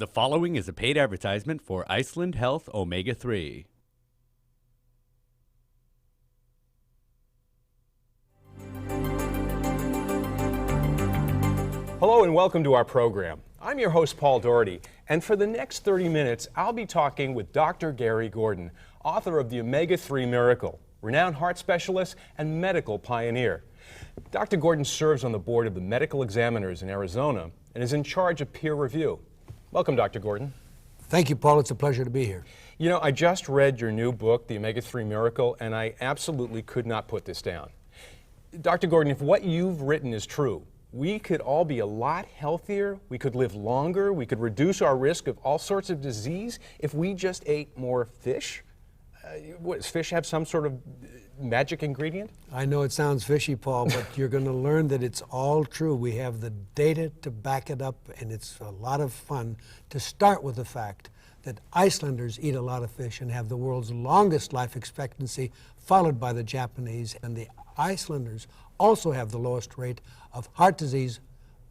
The following is a paid advertisement for Iceland Health Omega-3. Hello and welcome to our program. I'm your host, Paul Doherty, and for the next 30 minutes, I'll be talking with Dr. Gary Gordon, author of The Omega-3 Miracle, renowned heart specialist and medical pioneer. Dr. Gordon serves on the board of the medical examiners in Arizona and is in charge of peer review. Welcome, Dr. Gordon. Thank you, Paul. It's a pleasure to be here. You know, I just read your new book, The Omega-3 Miracle, and I absolutely could not put this down. Dr. Gordon, if what you've written is true, we could all be a lot healthier, we could live longer, we could reduce our risk of all sorts of disease if we just ate more fish. Does fish have some sort of magic ingredient? I know it sounds fishy, Paul, but you're going to learn that it's all true. We have the data to back it up, and it's a lot of fun to start with the fact that Icelanders eat a lot of fish and have the world's longest life expectancy, followed by the Japanese. And the Icelanders also have the lowest rate of heart disease,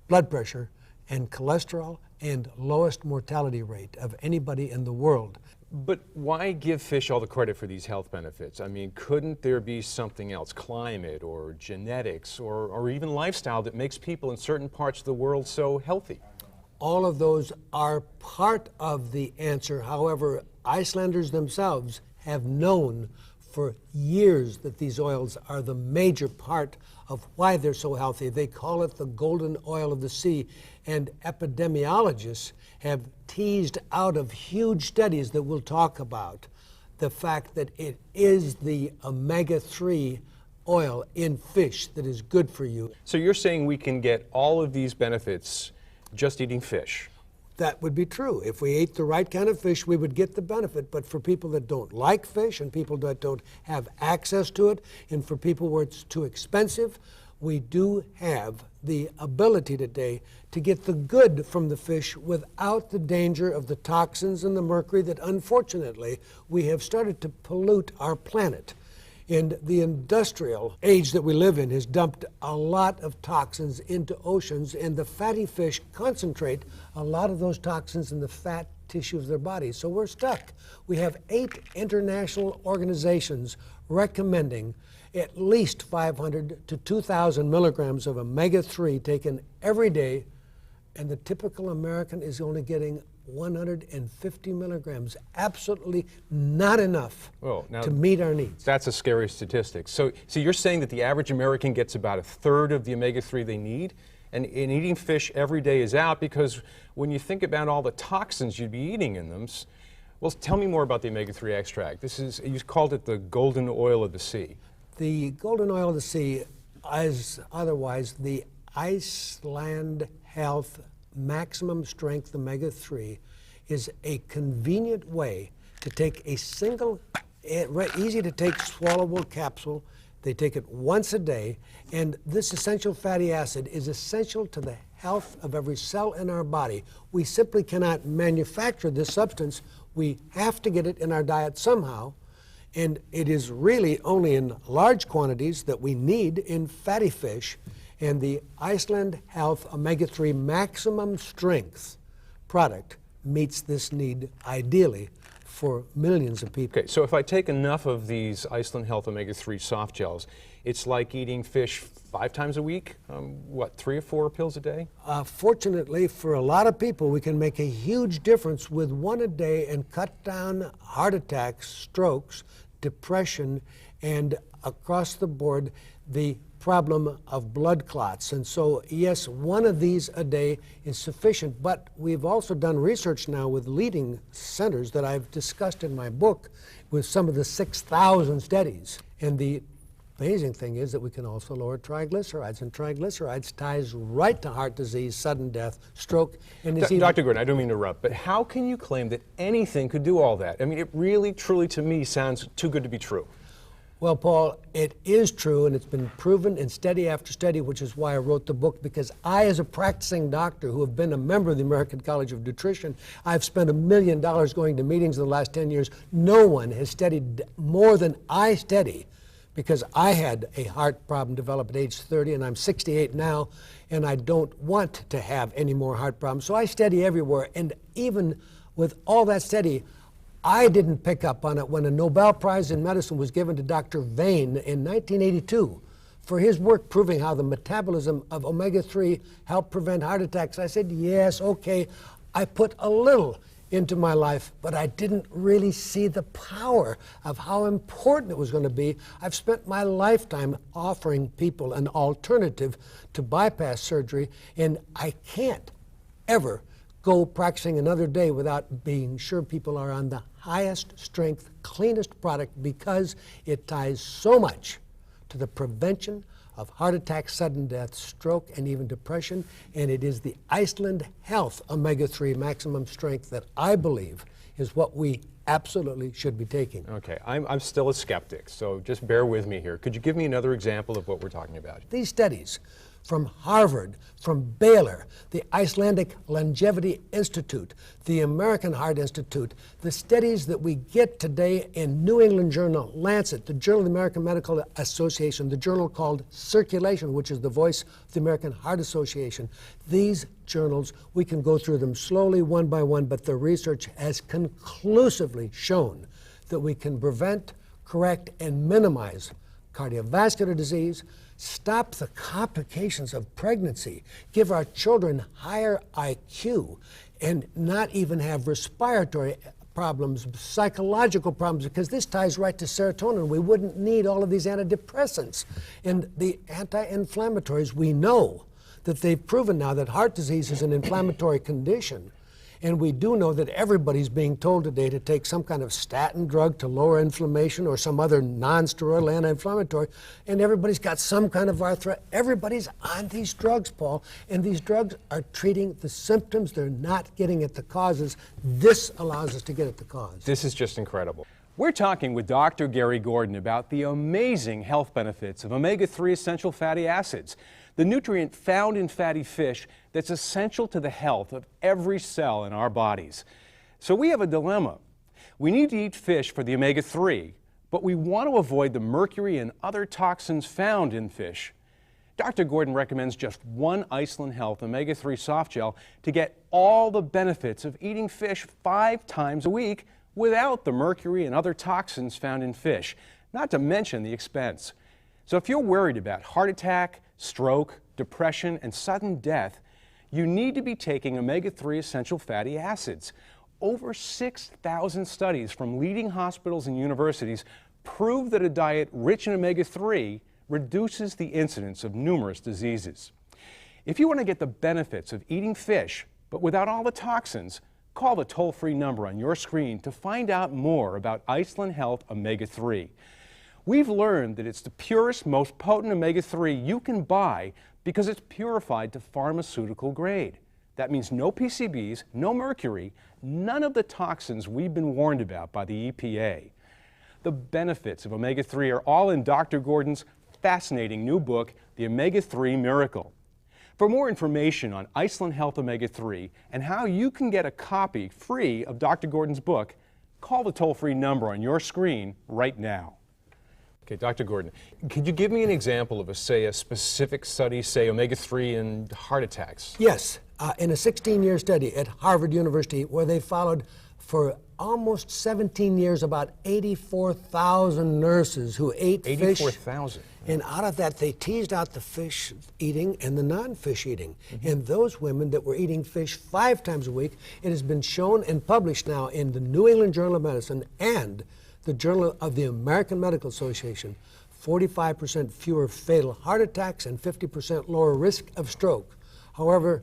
blood pressure, and cholesterol, and lowest mortality rate of anybody in the world. But why give fish all the credit for these health benefits? I mean, couldn't there be something else, climate or genetics or even lifestyle that makes people in certain parts of the world so healthy? All of those are part of the answer. However, Icelanders themselves have known for years that these oils are the major part of why they're so healthy. They call it the golden oil of the sea, and epidemiologists have teased out of huge studies that we'll talk about the fact that it is the omega-3 oil in fish that is good for you. So you're saying we can get all of these benefits just eating fish? That would be true. If we ate the right kind of fish, we would get the benefit. But for people that don't like fish and people that don't have access to it, and for people where it's too expensive, we do have the ability today to get the good from the fish without the danger of the toxins and the mercury that, unfortunately, we have started to pollute our planet. And the industrial age that we live in has dumped a lot of toxins into oceans, and the fatty fish concentrate a lot of those toxins in the fat tissue of their bodies. So we're stuck. We have 8 international organizations recommending at least 500 to 2,000 milligrams of omega-3 taken every day, and the typical American is only getting 150 milligrams, absolutely not enough to meet our needs. That's a scary statistic. So you're saying that the average American gets about a third of the omega-3 they need, and eating fish every day is out, because when you think about all the toxins you'd be eating in them, well, tell me more about the omega-3 extract. You called it the golden oil of the sea. The golden oil of the sea is otherwise the Iceland Health Maximum Strength Omega-3 is a convenient way to take a single, easy to take swallowable capsule. They take it once a day, and this essential fatty acid is essential to the health of every cell in our body. We simply cannot manufacture this substance. We have to get it in our diet somehow, and it is really only in large quantities that we need in fatty fish. And the Iceland Health Omega-3 Maximum Strength product meets this need ideally for millions of people. Okay, so if I take enough of these Iceland Health Omega-3 soft gels, it's like eating fish 5 times a week? 3 or 4 pills a day? Fortunately, for a lot of people, we can make a huge difference with 1 a day and cut down heart attacks, strokes, depression, and across the board, the problem of blood clots. And so, yes, 1 of these a day is sufficient, but we've also done research now with leading centers that I've discussed in my book with some of the 6,000 studies. And the amazing thing is that we can also lower triglycerides, and triglycerides ties right to heart disease, sudden death, stroke, and disease. Dr. Gordon, I don't mean to interrupt, but how can you claim that anything could do all that? I mean, it really, truly, to me, sounds too good to be true. Well, Paul, it is true, and it's been proven in study after study, which is why I wrote the book, because I, as a practicing doctor who have been a member of the American College of Nutrition, I've spent $1 million going to meetings in the last 10 years. No one has studied more than I study because I had a heart problem develop at age 30, and I'm 68 now, and I don't want to have any more heart problems. So I study everywhere, and even with all that study, I didn't pick up on it when a Nobel Prize in Medicine was given to Dr. Vane in 1982 for his work proving how the metabolism of omega-3 helped prevent heart attacks. I said, yes, okay, I put a little into my life, but I didn't really see the power of how important it was going to be. I've spent my lifetime offering people an alternative to bypass surgery, and I can't ever go practicing another day without being sure people are on the highest strength, cleanest product, because it ties so much to the prevention of heart attack, sudden death, stroke, and even depression. And it is the Iceland Health Omega-3 Maximum Strength that I believe is what we absolutely should be taking. Okay, I'm still a skeptic, so just bear with me here. Could you give me another example of what we're talking about? These studies from Harvard, from Baylor, the Icelandic Longevity Institute, the American Heart Institute, the studies that we get today in New England Journal, Lancet, the Journal of the American Medical Association, the journal called Circulation, which is the voice of the American Heart Association. These journals, we can go through them slowly, one by one, but the research has conclusively shown that we can prevent, correct, and minimize cardiovascular disease, stop the complications of pregnancy, give our children higher IQ, and not even have respiratory problems, psychological problems, because this ties right to serotonin. We wouldn't need all of these antidepressants. And the anti-inflammatories, we know that they've proven now that heart disease is an inflammatory condition. And we do know that everybody's being told today to take some kind of statin drug to lower inflammation or some other non-steroidal anti-inflammatory, and everybody's got some kind of arthritis. Everybody's on these drugs, Paul, and these drugs are treating the symptoms. They're not getting at the causes. This allows us to get at the cause. This is just incredible. We're talking with Dr. Gary Gordon about the amazing health benefits of omega-3 essential fatty acids, the nutrient found in fatty fish that's essential to the health of every cell in our bodies. So we have a dilemma. We need to eat fish for the omega-3, but we want to avoid the mercury and other toxins found in fish. Dr. Gordon recommends just one Iceland Health omega-3 soft gel to get all the benefits of eating fish 5 times a week without the mercury and other toxins found in fish, not to mention the expense. So if you're worried about heart attack, stroke, depression, and sudden death, you need to be taking omega-3 essential fatty acids. Over 6,000 studies from leading hospitals and universities prove that a diet rich in omega-3 reduces the incidence of numerous diseases. If you want to get the benefits of eating fish, but without all the toxins, call the toll-free number on your screen to find out more about Iceland Health Omega-3. We've learned that it's the purest, most potent omega-3 you can buy because it's purified to pharmaceutical grade. That means no PCBs, no mercury, none of the toxins we've been warned about by the EPA. The benefits of omega-3 are all in Dr. Gordon's fascinating new book, The Omega-3 Miracle. For more information on Iceland Health Omega-3 and how you can get a copy free of Dr. Gordon's book, call the toll-free number on your screen right now. Okay, Dr. Gordon, could you give me an example of, a specific study, say omega-3 and heart attacks? Yes, in a 16-year study at Harvard University where they followed for almost 17 years about 84,000 nurses who ate fish. 84,000? And out of that, they teased out the fish eating and the non-fish eating. And those women that were eating fish 5 times a week, it has been shown and published now in the New England Journal of Medicine and the Journal of the American Medical Association, 45% fewer fatal heart attacks and 50% lower risk of stroke. However,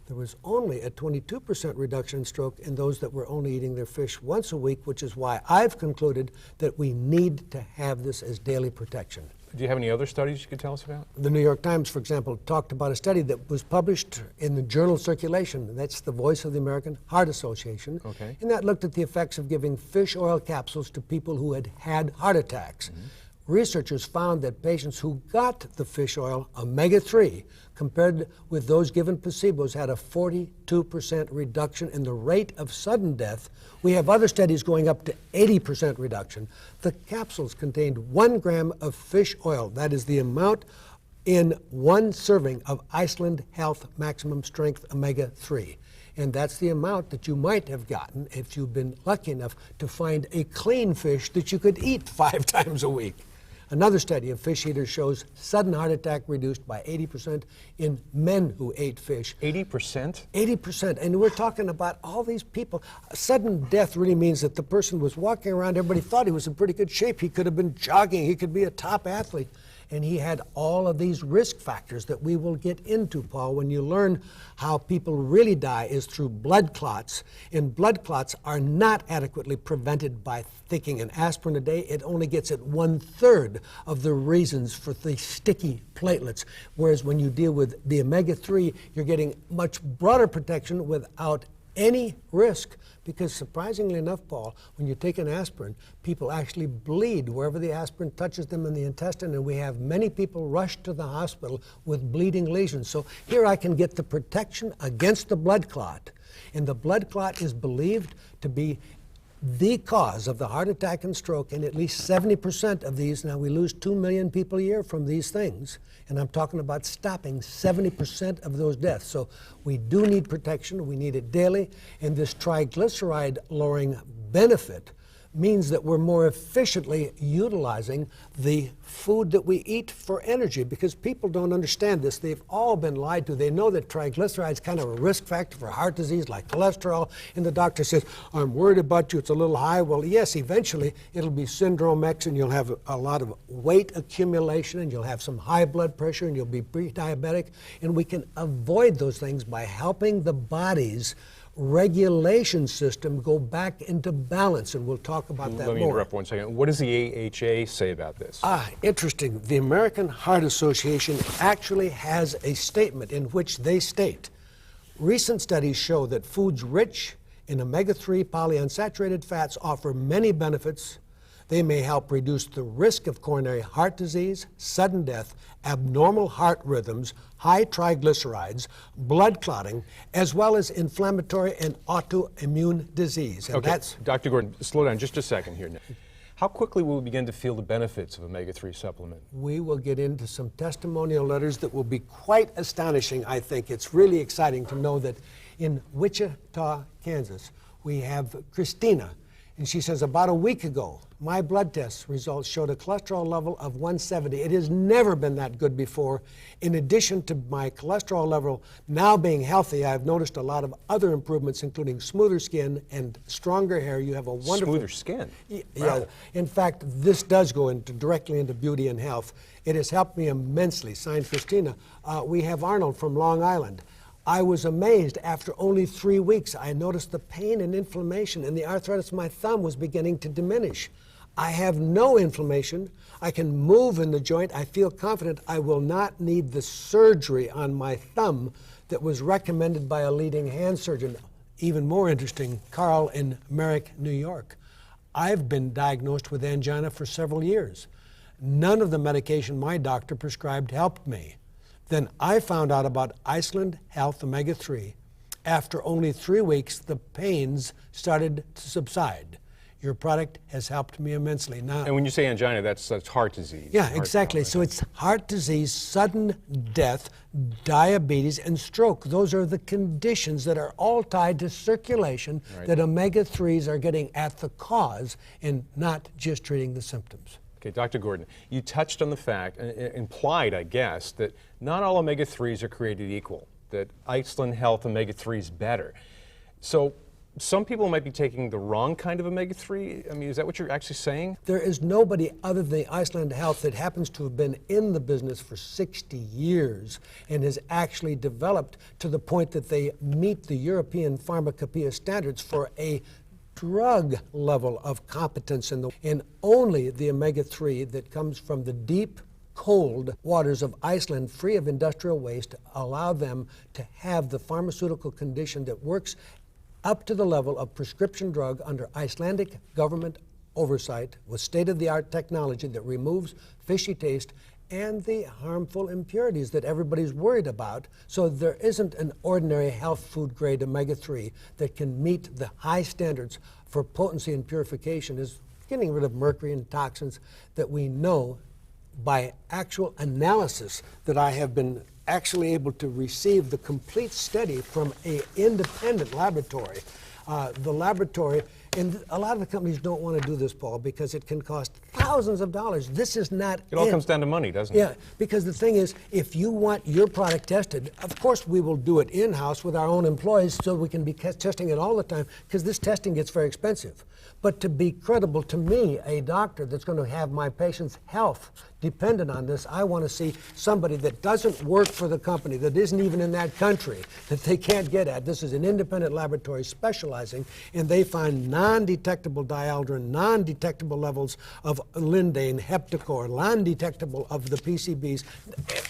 there was only a 22% reduction in stroke in those that were only eating their fish once a week, which is why I've concluded that we need to have this as daily protection. Do you have any other studies you could tell us about? The New York Times, for example, talked about a study that was published in the journal Circulation. That's the voice of the American Heart Association. Okay. And that looked at the effects of giving fish oil capsules to people who had had heart attacks. researchers found that patients who got the fish oil, omega-3, compared with those given placebos, had a 42% reduction in the rate of sudden death. We have other studies going up to 80% reduction. The capsules contained 1 gram of fish oil. That is the amount in 1 serving of Iceland Health Maximum Strength Omega-3. And that's the amount that you might have gotten if you've been lucky enough to find a clean fish that you could eat 5 times a week. Another study of fish eaters shows sudden heart attack reduced by 80% in men who ate fish. 80%? 80%. And we're talking about all these people. Sudden death really means that the person was walking around, everybody thought he was in pretty good shape. He could have been jogging, he could be a top athlete. And he had all of these risk factors that we will get into, Paul. When you learn how people really die is through blood clots, and blood clots are not adequately prevented by taking an aspirin a day. It only gets at 1/3 of the reasons for the sticky platelets. Whereas when you deal with the omega-3, you're getting much broader protection without any risk. Because surprisingly enough, Paul, when you take an aspirin, people actually bleed wherever the aspirin touches them in the intestine, and we have many people rushed to the hospital with bleeding lesions. So here I can get the protection against the blood clot, and the blood clot is believed to be the cause of the heart attack and stroke, and at least 70% of these, now we lose 2 million people a year from these things, and I'm talking about stopping 70% of those deaths. So we do need protection, we need it daily, and this triglyceride lowering benefit means that we're more efficiently utilizing the food that we eat for energy, because people don't understand this. They've all been lied to. They know that triglycerides is kind of a risk factor for heart disease like cholesterol, and the doctor says, I'm worried about you, it's a little high. Well, yes, eventually it'll be syndrome X, and you'll have a lot of weight accumulation, and you'll have some high blood pressure, and you'll be pre-diabetic, and we can avoid those things by helping the body's regulation system go back into balance, and we'll talk about that more. Let me interrupt 1 second. What does the AHA say about this? Interesting. The American Heart Association actually has a statement in which they state, recent studies show that foods rich in omega-3 polyunsaturated fats offer many benefits. They may help reduce the risk of coronary heart disease, sudden death, abnormal heart rhythms, high triglycerides, blood clotting, as well as inflammatory and autoimmune disease. And okay, Dr. Gordon, slow down just a second here. How quickly will we begin to feel the benefits of omega-3 supplement? We will get into some testimonial letters that will be quite astonishing, I think. It's really exciting to know that in Wichita, Kansas, we have Christina. And she says, about a week ago, my blood test results showed a cholesterol level of 170. It has never been that good before. In addition to my cholesterol level now being healthy, I've noticed a lot of other improvements, including smoother skin and stronger hair. You have a wonderful... Smoother skin? Yeah. Wow. In fact, this does go directly into beauty and health. It has helped me immensely. Signed, Christina. We have Arnold from Long Island. I was amazed. After only 3 weeks, I noticed the pain and inflammation, and the arthritis in my thumb was beginning to diminish. I have no inflammation. I can move in the joint. I feel confident I will not need the surgery on my thumb that was recommended by a leading hand surgeon. Even more interesting, Carl in Merrick, New York. I've been diagnosed with angina for several years. None of the medication my doctor prescribed helped me. Then I found out about Iceland Health Omega-3. After only 3 weeks, the pains started to subside. Your product has helped me immensely. Now, and when you say angina, that's heart disease. Yeah, exactly. So it's heart disease, sudden death, diabetes, and stroke. Those are the conditions that are all tied to circulation, right, that omega-3s are getting at the cause and not just treating the symptoms. Okay, Dr. Gordon, you touched on the fact, implied, I guess, that not all omega-3s are created equal, that Iceland Health omega-3 is better. So some people might be taking the wrong kind of omega-3. I mean, is that what you're actually saying? There is nobody other than Iceland Health that happens to have been in the business for 60 years and has actually developed to the point that they meet the European Pharmacopoeia standards for a drug level of competence and only the omega-3 that comes from the deep, cold waters of Iceland, free of industrial waste, allow them to have the pharmaceutical condition that works up to the level of prescription drug under Icelandic government oversight with state-of-the-art technology that removes fishy taste and the harmful impurities that everybody's worried about. So there isn't an ordinary health food grade omega-3 that can meet the high standards for potency and purification, is getting rid of mercury and toxins that we know by actual analysis that I have been actually able to receive the complete study from an independent laboratory. The laboratory, and a lot of the companies don't want to do this, Paul, because it can cost thousands of dollars. This is not It all comes down to money, doesn't it? Yeah, because the thing is, if you want your product tested, of course we will do it in-house with our own employees so we can be testing it all the time, because this testing gets very expensive. But to be credible to me, a doctor that's going to have my patient's health dependent on this, I want to see somebody that doesn't work for the company, that isn't even in that country, that they can't get at. This is an independent laboratory specializing, and they find non-detectable dieldrin, non-detectable levels of lindane, heptachlor, non-detectable of the PCBs.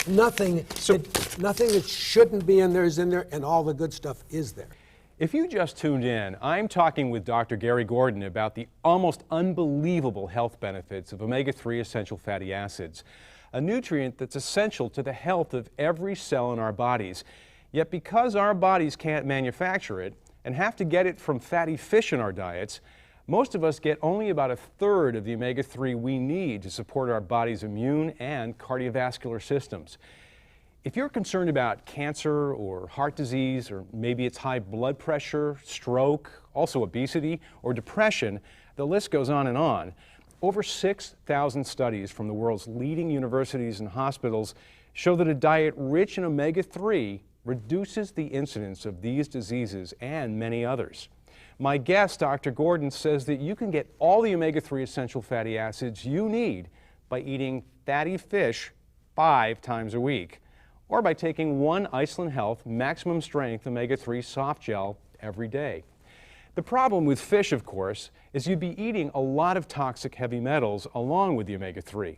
Nothing that shouldn't be in there is in there, and all the good stuff is there. If you just tuned in, I'm talking with Dr. Gary Gordon about the almost unbelievable health benefits of omega-3 essential fatty acids, a nutrient that's essential to the health of every cell in our bodies. Yet because our bodies can't manufacture it and have to get it from fatty fish in our diets, most of us get only about a third of the omega-3 we need to support our body's immune and cardiovascular systems. If you're concerned about cancer or heart disease, or maybe it's high blood pressure, stroke, also obesity, or depression, the list goes on and on. Over 6,000 studies from the world's leading universities and hospitals show that a diet rich in omega-3 reduces the incidence of these diseases and many others. My guest, Dr. Gordon, says that you can get all the omega-3 essential fatty acids you need by eating fatty fish 5 times a week, or by taking one Iceland Health maximum strength omega-3 soft gel every day. The problem with fish, of course, is you'd be eating a lot of toxic heavy metals along with the omega-3.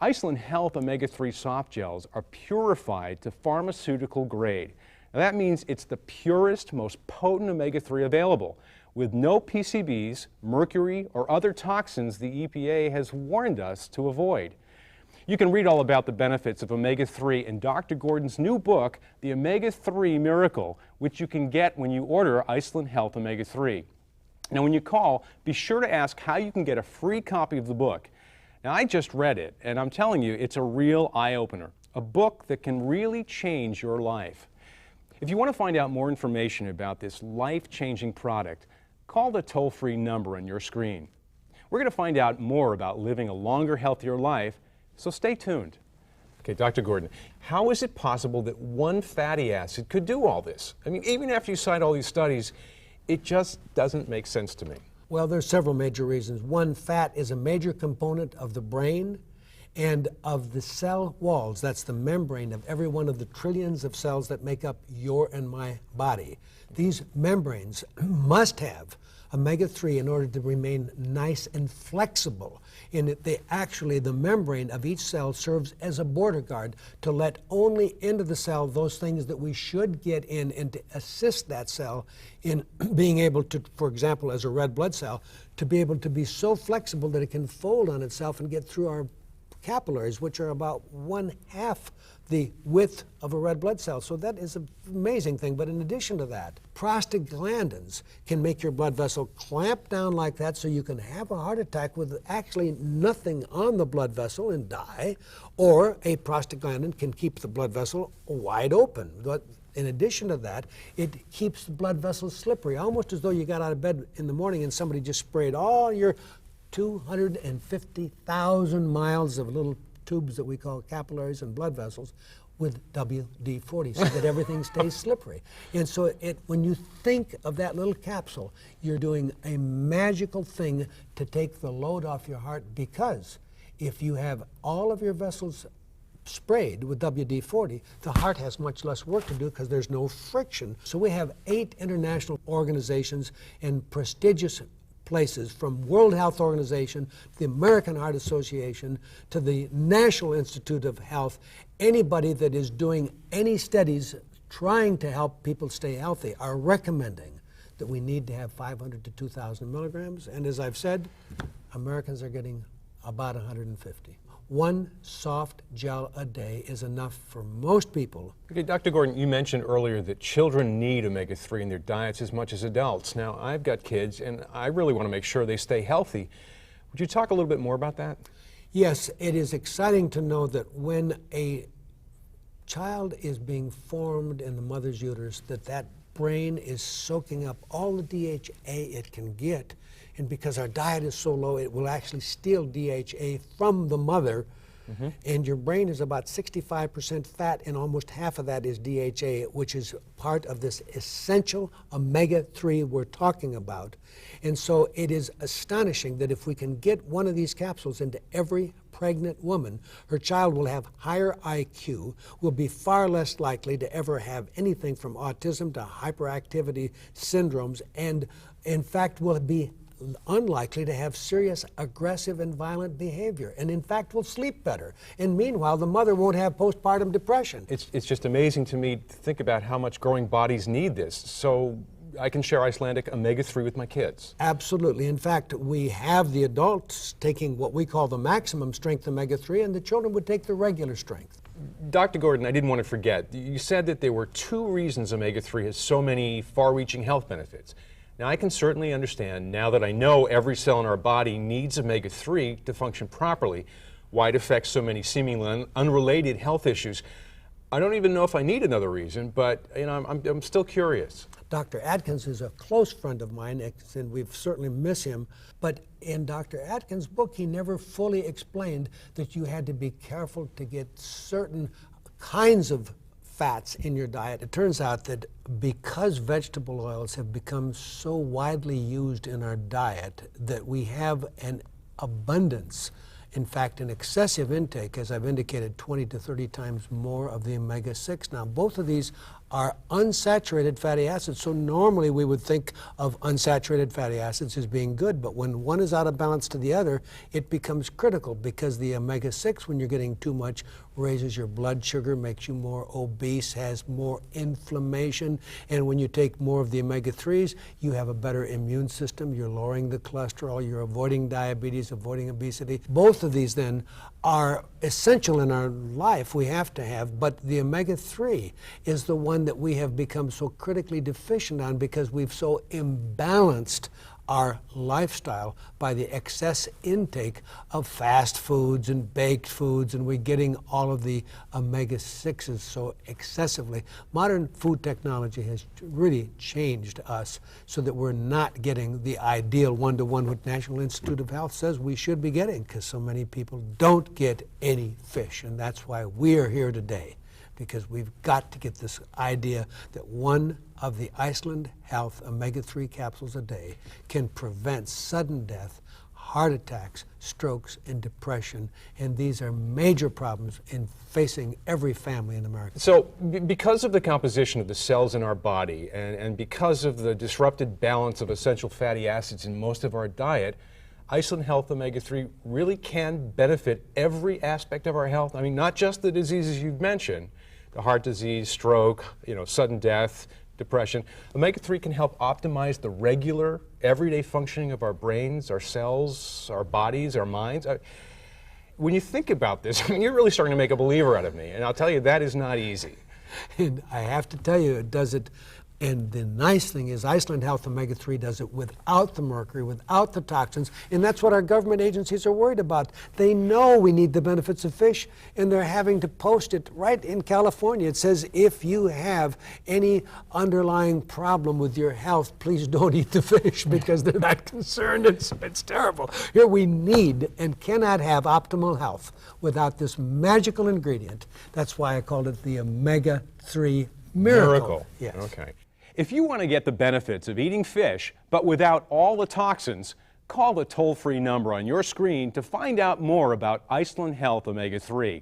Iceland Health omega-3 soft gels are purified to pharmaceutical grade. Now that means it's the purest, most potent omega-3 available, with no PCBs, mercury, or other toxins the EPA has warned us to avoid. You can read all about the benefits of omega-3 in Dr. Gordon's new book, The Omega-3 Miracle, which you can get when you order Iceland Health Omega-3. Now, when you call, be sure to ask how you can get a free copy of the book. Now, I just read it, and I'm telling you, it's a real eye-opener, a book that can really change your life. If you want to find out more information about this life-changing product, call the toll-free number on your screen. We're going to find out more about living a longer, healthier life, so stay tuned. Okay, Dr. Gordon, how is it possible that one fatty acid could do all this? I mean, even after you cite all these studies, it just doesn't make sense to me. Well, there's several major reasons. One, fat is a major component of the brain and of the cell walls. That's the membrane of every one of the trillions of cells that make up your and my body. These membranes must have omega-3 in order to remain nice and flexible. And the membrane of each cell serves as a border guard to let only into the cell those things that we should get in, and to assist that cell in being able to, for example, as a red blood cell, to be able to be so flexible that it can fold on itself and get through our capillaries, which are about 1/2 the width of a red blood cell. So that is an amazing thing. But in addition to that, prostaglandins can make your blood vessel clamp down like that, so you can have a heart attack with actually nothing on the blood vessel and die, or a prostaglandin can keep the blood vessel wide open. But in addition to that, it keeps the blood vessels slippery, almost as though you got out of bed in the morning and somebody just sprayed all your 250,000 miles of little tubes that we call capillaries and blood vessels with WD-40 so that everything stays slippery. And so when you think of that little capsule, you're doing a magical thing to take the load off your heart, because if you have all of your vessels sprayed with WD-40, the heart has much less work to do because there's no friction. So we have 8 international organizations and prestigious places, from World Health Organization, the American Heart Association, to the National Institute of Health. Anybody that is doing any studies trying to help people stay healthy are recommending that we need to have 500 to 2,000 milligrams. And as I've said, Americans are getting about 150. One soft gel a day is enough for most people. Okay, Dr. Gordon, you mentioned earlier that children need omega-3 in their diets as much as adults. Now, I've got kids, and I really want to make sure they stay healthy. Would you talk a little bit more about that? Yes, it is exciting to know that when a child is being formed in the mother's uterus, that brain is soaking up all the DHA it can get. And because our diet is so low, it will actually steal DHA from the mother. And your brain is about 65% fat, and almost half of that is DHA, which is part of this essential omega-3 we're talking about. And so it is astonishing that if we can get one of these capsules into every pregnant woman, her child will have higher IQ, will be far less likely to ever have anything from autism to hyperactivity syndromes, and in fact will be unlikely to have serious aggressive and violent behavior, and in fact will sleep better. And meanwhile, the mother won't have postpartum depression. It's just amazing to me to think about how much growing bodies need this. So I can share Icelandic omega-3 with my kids. Absolutely. In fact, we have the adults taking what we call the maximum strength omega-3, and the children would take the regular strength. Dr. Gordon, I didn't want to forget, you said that there were 2 reasons omega-3 has so many far-reaching health benefits. Now, I can certainly understand, now that I know every cell in our body needs omega-3 to function properly, why it affects so many seemingly unrelated health issues. I don't even know if I need another reason, but I'm still curious. Dr. Atkins is a close friend of mine, and we've certainly miss him. But in Dr. Atkins' book, he never fully explained that you had to be careful to get certain kinds of fats in your diet. It turns out that because vegetable oils have become so widely used in our diet, that we have an abundance, in fact an excessive intake, as I've indicated, 20 to 30 times more of the omega-6. Now, both of these are unsaturated fatty acids, so normally we would think of unsaturated fatty acids as being good, but when one is out of balance to the other, it becomes critical, because the omega-6, when you're getting too much, raises your blood sugar, makes you more obese, has more inflammation, and when you take more of the omega-3s, you have a better immune system, you're lowering the cholesterol, you're avoiding diabetes, avoiding obesity. Both of these then are essential in our life, we have to have, but the omega-3 is the one that we have become so critically deficient on, because we've so imbalanced our lifestyle by the excess intake of fast foods and baked foods, and we're getting all of the omega-6s so excessively. Modern food technology has really changed us so that we're not getting the ideal one-to-one what National Institute of Health says we should be getting, because so many people don't get any fish, and that's why we're here today, because we've got to get this idea that one of the Iceland Health omega-3 capsules a day can prevent sudden death, heart attacks, strokes, and depression. And these are major problems in facing every family in America. So because of the composition of the cells in our body, and because of the disrupted balance of essential fatty acids in most of our diet, Iceland Health omega-3 really can benefit every aspect of our health. I mean, not just the diseases you've mentioned, the heart disease, stroke, sudden death, depression. Omega-3 can help optimize the regular, everyday functioning of our brains, our cells, our bodies, our minds. When you think about this, you're really starting to make a believer out of me, and I'll tell you, that is not easy. And I have to tell you, it does it. And the nice thing is Iceland Health omega-3 does it without the mercury, without the toxins, and that's what our government agencies are worried about. They know we need the benefits of fish, and they're having to post it right in California. It says, if you have any underlying problem with your health, please don't eat the fish, because they're that concerned. It's terrible. Here we need and cannot have optimal health without this magical ingredient. That's why I called it the omega-3 miracle. Yes. Okay. If you want to get the benefits of eating fish, but without all the toxins, call the toll-free number on your screen to find out more about Iceland Health omega-3.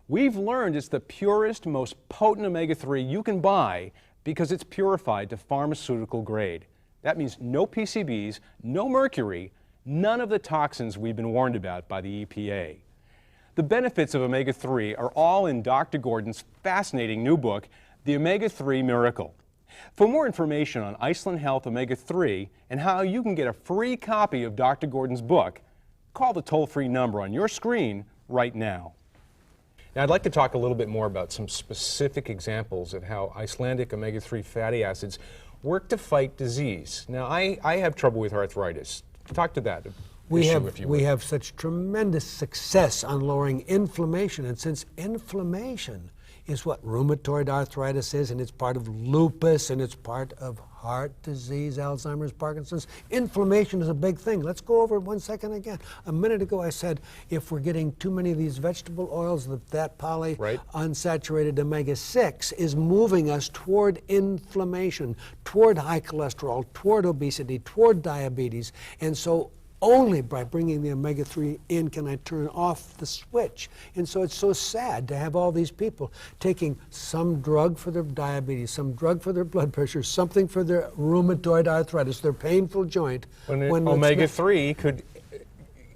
We've learned it's the purest, most potent omega-3 you can buy because it's purified to pharmaceutical grade. That means no PCBs, no mercury, none of the toxins we've been warned about by the EPA. The benefits of omega-3 are all in Dr. Gordon's fascinating new book, The Omega-3 Miracle. For more information on Iceland Health Omega-3 and how you can get a free copy of Dr. Gordon's book, call the toll-free number on your screen right now. Now, I'd like to talk a little bit more about some specific examples of how Icelandic omega-3 fatty acids work to fight disease. Now, I have trouble with arthritis. Talk to that issue, if you would. We have such tremendous success on lowering inflammation, and since inflammation is what rheumatoid arthritis is, and it's part of lupus, and it's part of heart disease, Alzheimer's, Parkinson's. Inflammation is a big thing. Let's go over it 1 second again. A minute ago I said if we're getting too many of these vegetable oils, that unsaturated omega-6 is moving us toward inflammation, toward high cholesterol, toward obesity, toward diabetes. And so only by bringing the omega-3 in can I turn off the switch. And so it's so sad to have all these people taking some drug for their diabetes, some drug for their blood pressure, something for their rheumatoid arthritis, their painful joint. When omega-3 could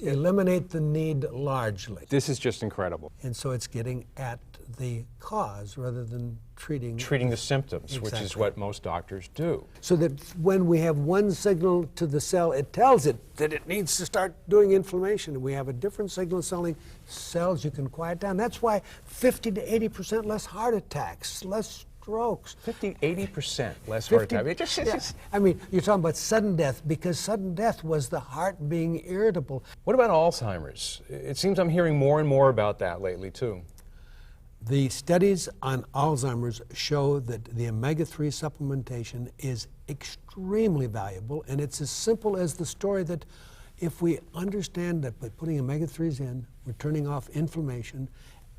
eliminate the need largely. This is just incredible. And so it's getting at the cause rather than treating the symptoms, exactly. Which is what most doctors do. So that when we have one signal to the cell, it tells it that it needs to start doing inflammation. And we have a different signal telling cells you can quiet down. That's why 50 to 80% less heart attacks, less strokes. 50, 80% less heart attack. I mean, you're talking about sudden death, because sudden death was the heart being irritable. What about Alzheimer's? It seems I'm hearing more and more about that lately, too. The studies on Alzheimer's show that the omega-3 supplementation is extremely valuable, and it's as simple as the story that if we understand that by putting omega-3s in, we're turning off inflammation.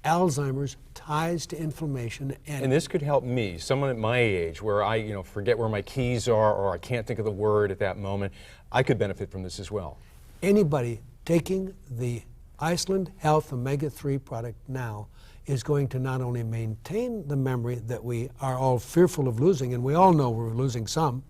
Alzheimer's ties to inflammation. And this could help me, someone at my age, where I forget where my keys are or I can't think of the word at that moment. I could benefit from this as well. Anybody taking the Iceland Health Omega-3 product now is going to not only maintain the memory that we are all fearful of losing, and we all know we're losing some,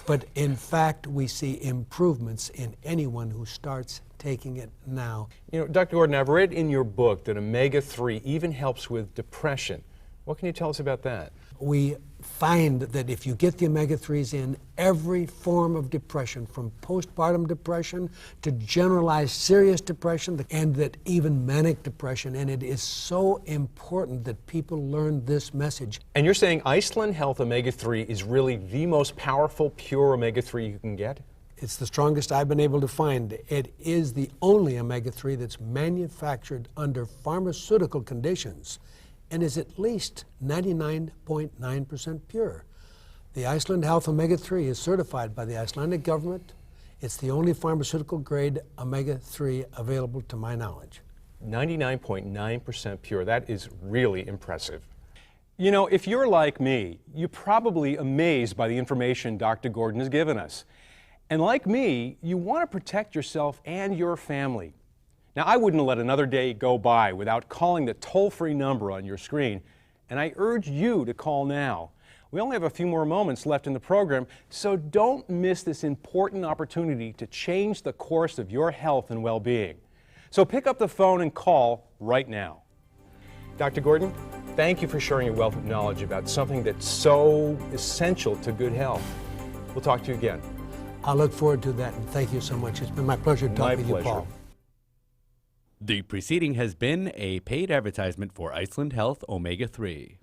but in fact we see improvements in anyone who starts taking it now. You know, Dr. Gordon, I've read in your book that omega-3 even helps with depression. What can you tell us about that? We find that if you get the omega-3s in, every form of depression, from postpartum depression to generalized serious depression, and that even manic depression, and it is so important that people learn this message. And you're saying Iceland Health Omega-3 is really the most powerful pure omega-3 you can get? It's the strongest I've been able to find. It is the only omega-3 that's manufactured under pharmaceutical conditions and is at least 99.9% pure. The Iceland Health Omega-3 is certified by the Icelandic government. It's the only pharmaceutical grade omega-3 available to my knowledge. 99.9% pure. That is really impressive. You know, if you're like me, you're probably amazed by the information Dr. Gordon has given us. And like me, you want to protect yourself and your family. Now, I wouldn't let another day go by without calling the toll-free number on your screen, and I urge you to call now. We only have a few more moments left in the program, so don't miss this important opportunity to change the course of your health and well-being. So pick up the phone and call right now. Dr. Gordon, thank you for sharing your wealth of knowledge about something that's so essential to good health. We'll talk to you again. I look forward to that, and thank you so much. It's been my pleasure to talk with you, Paul. The preceding has been a paid advertisement for Iceland Health Omega-3.